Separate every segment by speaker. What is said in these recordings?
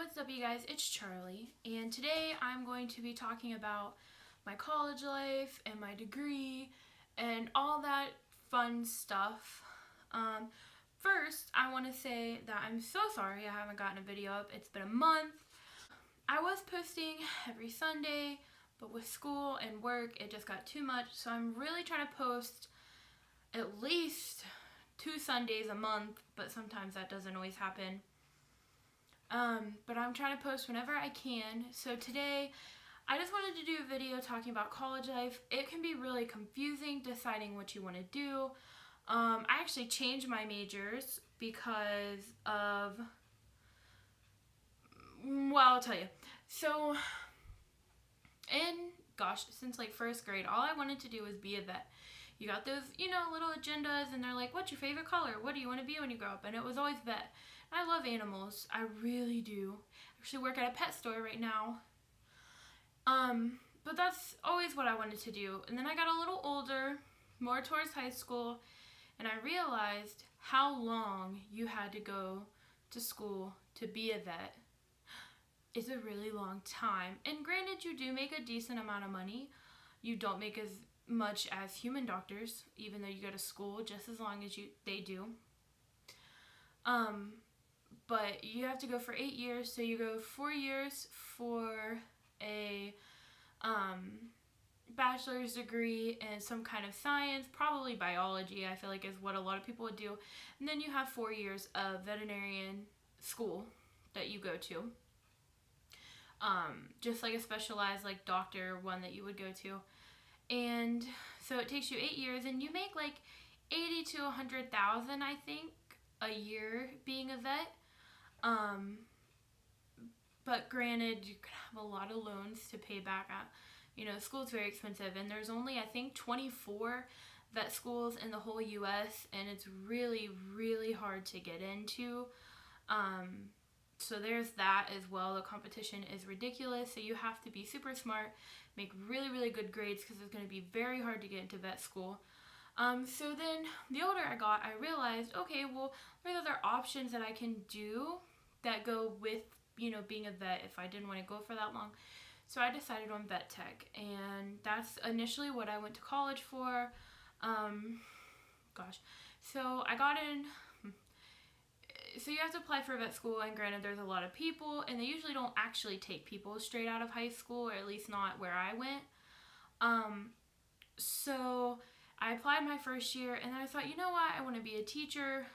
Speaker 1: what's up you guys, it's Charlie, and today I'm going to be talking about my college life and my degree and all that fun stuff. First, I want to say that I'm so sorry I haven't gotten a video up. It's been a month. I was posting every Sunday, but with school and work, it just got too much, so I'm really trying to post at least 2 Sundays a month, but sometimes that doesn't always happen. But I'm trying to post whenever I can. So today, I just wanted to do a video talking about college life. It can be really confusing deciding what you want to do. I actually changed my majors because of, well, I'll tell you. So, since like first grade, all I wanted to do was be a vet. You got those, little agendas, and they're like, what's your favorite color? What do you want to be when you grow up? And it was always vet. I love animals. I really do. I actually work at a pet store right now. But that's always what I wanted to do. And then I got a little older, more towards high school, and I realized how long you had to go to school to be a vet. It's a really long time. And granted, you do make a decent amount of money. You don't make as much as human doctors, even though you go to school just as long as they do. But you have to go for 8 years, so you go 4 years for a bachelor's degree in some kind of science, probably biology, I feel like is what a lot of people would do. And then you have 4 years of veterinarian school that you go to. Just like a specialized like doctor one that you would go to. And so it takes you 8 years, and you make like 80 to 100,000, I think, a year being a vet. But granted, you could have a lot of loans to pay back at. School's very expensive, and there's only, I think, 24 vet schools in the whole U.S., and it's really, really hard to get into. So there's that as well. The competition is ridiculous, so you have to be super smart, make really, really good grades, because it's going to be very hard to get into vet school. So then the older I got, I realized, okay, well, there's other options that I can do that go with, being a vet if I didn't want to go for that long. So I decided on vet tech, and that's initially what I went to college for. So I got in. So you have to apply for vet school, and granted, there's a lot of people, and they usually don't actually take people straight out of high school, or at least not where I went. So I applied my first year, and I thought, you know what, I want to be a teacher.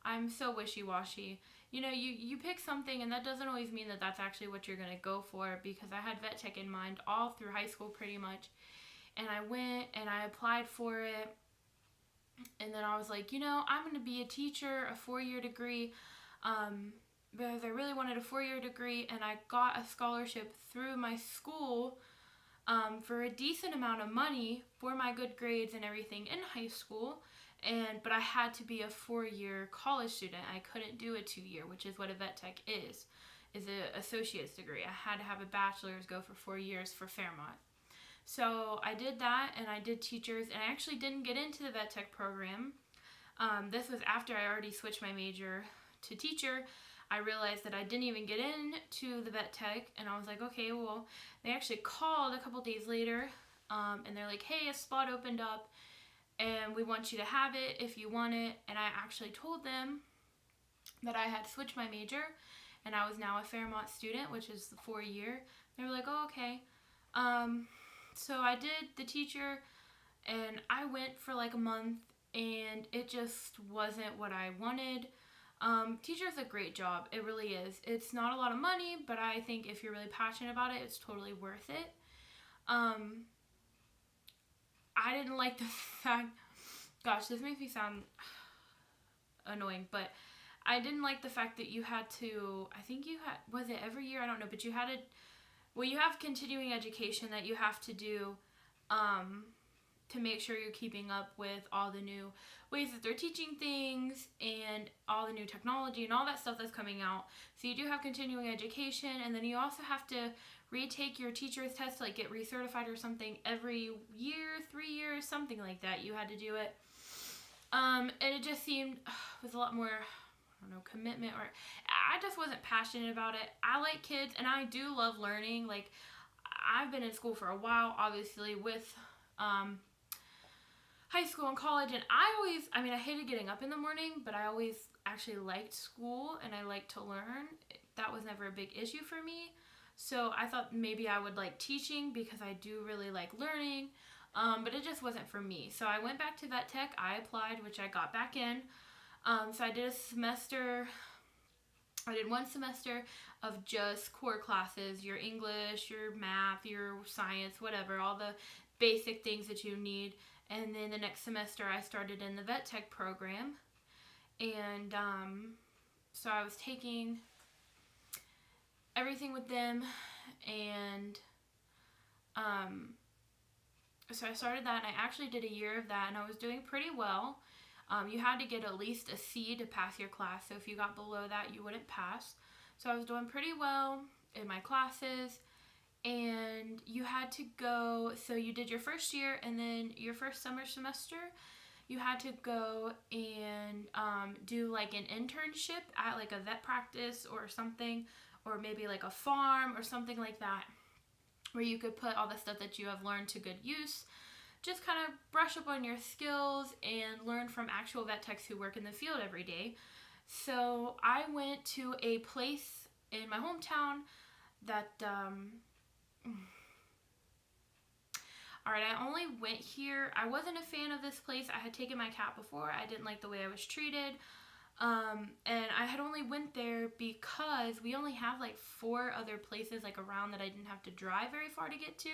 Speaker 1: I'm so wishy-washy. You pick something, and that doesn't always mean that that's actually what you're going to go for, because I had vet tech in mind all through high school pretty much. And I went, and I applied for it, and then I was like, I'm going to be a teacher, a 4-year degree, because I really wanted a 4-year degree, and I got a scholarship through my school for a decent amount of money for my good grades and everything in high school. But I had to be a 4-year college student. I couldn't do a 2-year, which is what a vet tech is an associate's degree. I had to have a bachelor's, go for 4 years for Fairmont. So I did that, and I did teachers, and I actually didn't get into the vet tech program. This was after I already switched my major to teacher. I realized that I didn't even get into the vet tech, and I was like, okay, well, they actually called a couple days later, and they're like, hey, a spot opened up, and we want you to have it if you want it. And I actually told them that I had switched my major, and I was now a Fairmont student, which is the 4-year. They were like, oh, okay. So I did the teacher, and I went for like a month, and it just wasn't what I wanted. Teacher's a great job. It really is. It's not a lot of money, but I think if you're really passionate about it, it's totally worth it. I didn't like the fact, gosh, this makes me sound annoying, but I didn't like the fact that you had to, I think you had, was it every year? I don't know, but you had you have continuing education that you have to do, to make sure you're keeping up with all the new ways that they're teaching things and all the new technology and all that stuff that's coming out. So you do have continuing education, and then you also have to retake your teacher's test to like get recertified or something every year, 3 years, something like that. You had to do it. And it just seemed was a lot more don't know, commitment, or I just wasn't passionate about it. I like kids and I do love learning. Like, I've been in school for a while, obviously, with high school and college, and I hated getting up in the morning, but I always actually liked school and I liked to learn. That was never a big issue for me. So I thought maybe I would like teaching because I do really like learning, but it just wasn't for me. So I went back to vet tech. I applied, which I got back in. So I did one semester of just core classes, your English, your math, your science, whatever, all the basic things that you need. And then the next semester I started in the vet tech program. And so I was taking everything with them, and so I started that, and I actually did a year of that, and I was doing pretty well. You had to get at least a C to pass your class, so if you got below that, you wouldn't pass. So I was doing pretty well in my classes, and you had to go, so you did your first year, and then your first semester, you had to go and do like an internship at like a vet practice or something, or maybe like a farm or something like that, where you could put all the stuff that you have learned to good use. Just kind of brush up on your skills and learn from actual vet techs who work in the field every day. So I went to a place in my hometown that, alright, I only went here. I wasn't a fan of this place. I had taken my cat before. I didn't like the way I was treated. And I had only went there because we only have like 4 other places like around that I didn't have to drive very far to get to.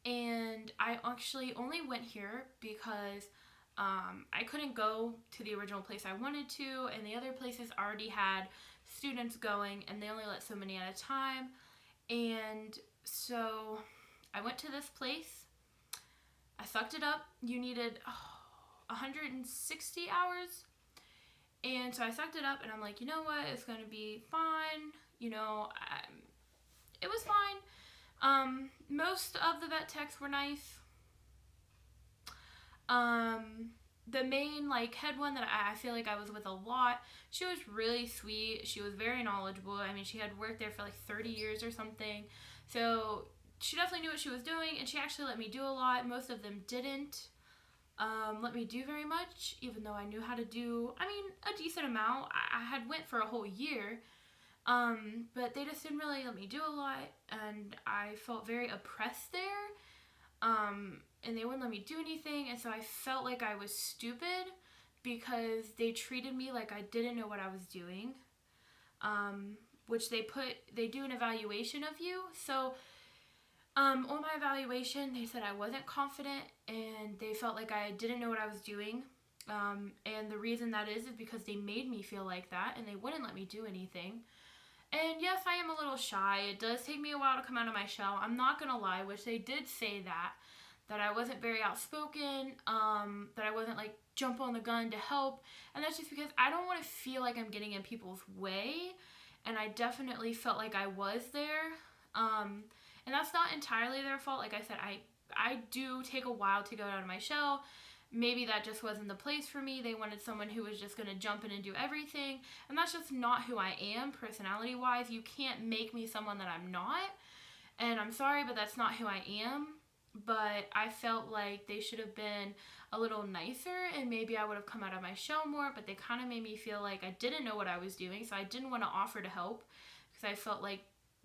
Speaker 1: And I actually only went here because I couldn't go to the original place I wanted to, and the other places already had students going, and they only let so many at a time. And so I went to this place. I sucked it up. You needed 160 hours. And so I sucked it up, and I'm like, you know what? It's going to be fine. You know, it was fine. Most of the vet techs were nice. The main, like, head one that I feel like I was with a lot, she was really sweet. She was very knowledgeable. I mean, she had worked there for like 30 years or something. So she definitely knew what she was doing, and she actually let me do a lot. Most of them didn't let me do very much, even though I knew how to do, I mean, a decent amount. I had went for a whole year, but they just didn't really let me do a lot, and I felt very oppressed there, and they wouldn't let me do anything, and so I felt like I was stupid because they treated me like I didn't know what I was doing, which they do an evaluation of you. So on my evaluation, they said I wasn't confident, and they felt like I didn't know what I was doing. And the reason that is because they made me feel like that, and they wouldn't let me do anything. And yes, I am a little shy. It does take me a while to come out of my shell. I'm not going to lie, which they did say that I wasn't very outspoken, that I wasn't like jump on the gun to help. And that's just because I don't want to feel like I'm getting in people's way. And I definitely felt like I was there. And that's not entirely their fault. Like I said, I do take a while to go out of my shell. Maybe that just wasn't the place for me. They wanted someone who was just going to jump in and do everything. And that's just not who I am personality-wise. You can't make me someone that I'm not. And I'm sorry, but that's not who I am. But I felt like they should have been a little nicer, and maybe I would have come out of my shell more. But they kind of made me feel like I didn't know what I was doing. So I didn't want to offer to help because I felt like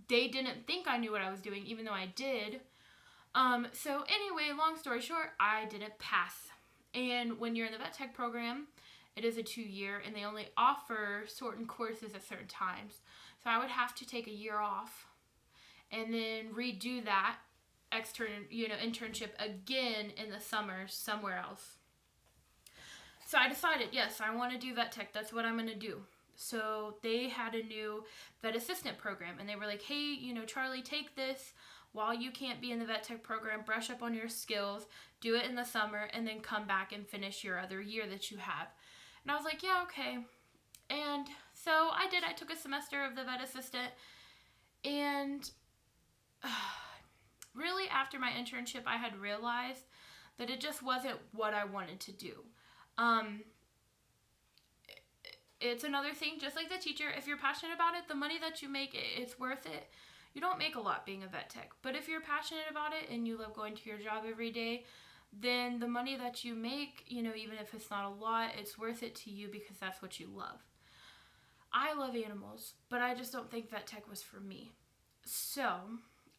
Speaker 1: they didn't think I knew what I was doing, even though I did. So anyway, long story short, I didn't pass. And when you're in the vet tech program, it is a 2-year, and they only offer certain courses at certain times. So I would have to take a year off and then redo that internship again in the summer somewhere else. So I decided, yes, I want to do vet tech. That's what I'm going to do. So they had a new vet assistant program, and they were like, hey, Charlie, take this while you can't be in the vet tech program, brush up on your skills, do it in the summer, and then come back and finish your other year that you have. And I was like, yeah, okay. And so I did. I took a semester of the vet assistant, and really after my internship, I had realized that it just wasn't what I wanted to do. it's another thing, just like the teacher, if you're passionate about it, the money that you make, it's worth it. You don't make a lot being a vet tech, but if you're passionate about it and you love going to your job every day, then the money that you make, even if it's not a lot, it's worth it to you because that's what you love. I love animals, but I just don't think vet tech was for me. So,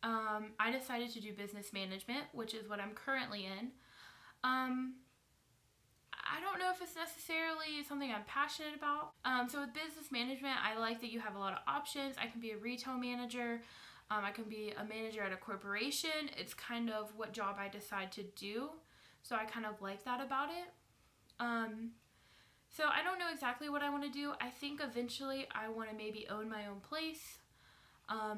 Speaker 1: I decided to do business management, which is what I'm currently in. I don't know if it's necessarily something I'm passionate about. So with business management, I like that you have a lot of options. I can be a retail manager. I can be a manager at a corporation. It's kind of what job I decide to do. So I kind of like that about it. So I don't know exactly what I want to do. I think eventually I want to maybe own my own place.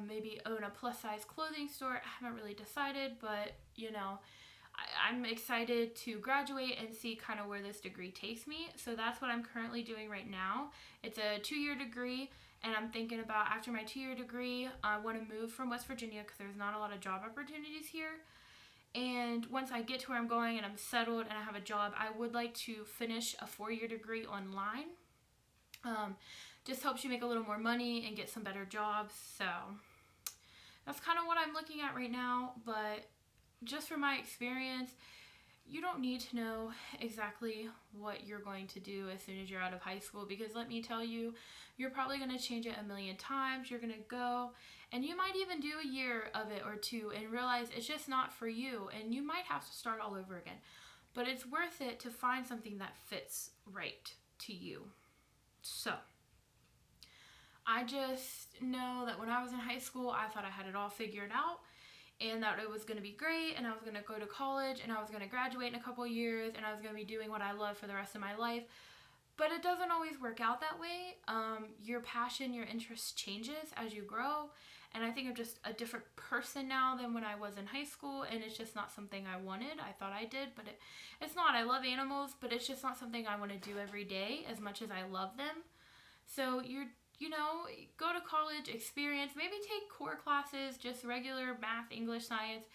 Speaker 1: Maybe own a plus size clothing store. I haven't really decided, but I'm excited to graduate and see kind of where this degree takes me. So that's what I'm currently doing right now. It's a 2-year degree, and I'm thinking about after my 2-year degree, I want to move from West Virginia because there's not a lot of job opportunities here. And once I get to where I'm going and I'm settled and I have a job, I would like to finish a 4-year degree online. Just helps you make a little more money and get some better jobs. So that's kind of what I'm looking at right now, but just from my experience, you don't need to know exactly what you're going to do as soon as you're out of high school, because let me tell you, you're probably going to change it a million times. You're going to go and you might even do a year of it or 2 and realize it's just not for you, and you might have to start all over again. But it's worth it to find something that fits right to you. So I just know that when I was in high school, I thought I had it all figured out and that it was going to be great, and I was going to go to college, and I was going to graduate in a couple years, and I was going to be doing what I love for the rest of my life. But it doesn't always work out that way. Your passion, your interest changes as you grow, and I think I'm just a different person now than when I was in high school, and it's just not something I wanted. I thought I did, but it's not. I love animals, but it's just not something I want to do every day as much as I love them. So go to college, experience, maybe take core classes, just regular math, English, science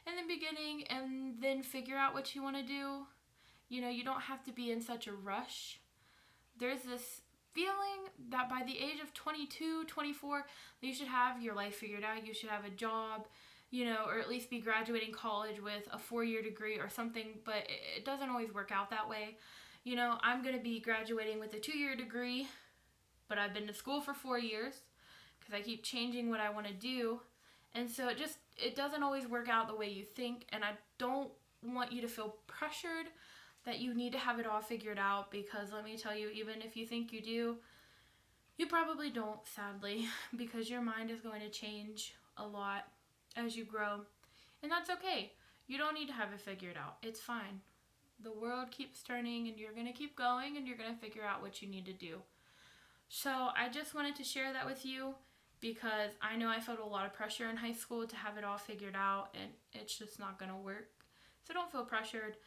Speaker 1: in the beginning, and then figure out what you want to do. You don't have to be in such a rush. There's this feeling that by the age of 22, 24, you should have your life figured out. You should have a job, or at least be graduating college with a 4-year degree or something, but it doesn't always work out that way. I'm going to be graduating with a 2-year degree, but I've been to school for 4 years because I keep changing what I want to do. And so it doesn't always work out the way you think. And I don't want you to feel pressured that you need to have it all figured out, because let me tell you, even if you think you do, you probably don't, sadly, because your mind is going to change a lot as you grow. And that's okay. You don't need to have it figured out. It's fine. The world keeps turning, and you're going to keep going, and you're going to figure out what you need to do. So I just wanted to share that with you because I know I felt a lot of pressure in high school to have it all figured out, and it's just not going to work. So don't feel pressured.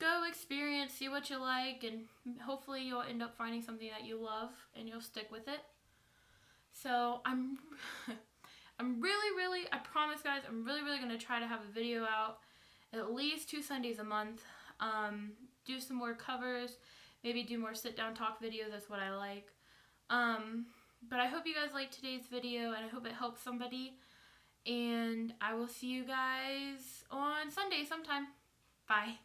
Speaker 1: Go experience, see what you like, and hopefully you'll end up finding something that you love and you'll stick with it. So I'm really, I promise guys, I'm really going to try to have a video out at least 2 Sundays a month. Do some more covers. Maybe do more sit-down talk videos. That's what I like. But I hope you guys liked today's video, and I hope it helps somebody. And I will see you guys on Sunday sometime. Bye.